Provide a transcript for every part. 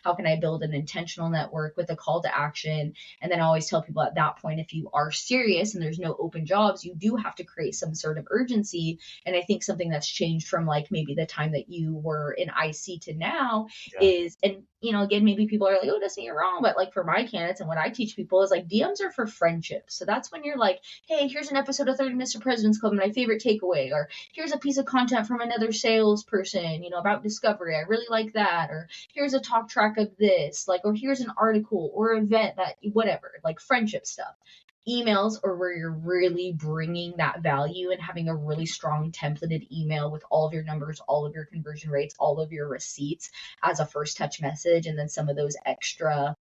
How can I build an intentional network with a call to action? And then I always tell people at that point, if you are serious and there's no open jobs, you do have to create some sort of urgency. And I think something that's changed from like maybe the time that you were in IC to now Yeah. is, and again, maybe people are like, oh, Destiny, you're wrong. But like for my candidates and what I teach people is like DMs are for friendships. So that's when you're like, hey, here's an episode of 30 Mr. President's Club, my favorite takeaway, or here's a piece of content from another salesperson, about discovery. I really like that. Or here's a talk track of this, like, or here's an article or event that whatever, like friendship stuff. Emails are where you're really bringing that value and having a really strong templated email with all of your numbers, all of your conversion rates, all of your receipts as a first touch message, and then some of those extra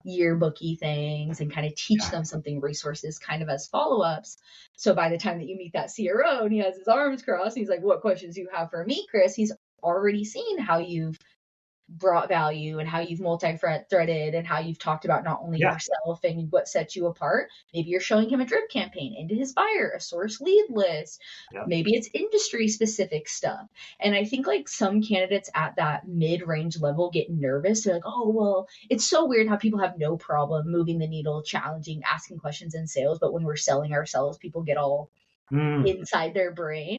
yearbooky things and kind of teach them something, resources kind of as follow-ups. So by the time that you meet that CRO and he has his arms crossed, he's like, what questions do you have for me, Chris? He's already seen how you've brought value and how you've multi-threaded and how you've talked about not only yourself and what sets you apart. Maybe you're showing him a drip campaign into his buyer, a source lead list. Maybe it's industry specific stuff. And I think like some candidates at that mid-range level get nervous. They're like, oh, well, it's so weird how people have no problem moving the needle, challenging, asking questions in sales. But when we're selling ourselves, people get all inside their brain.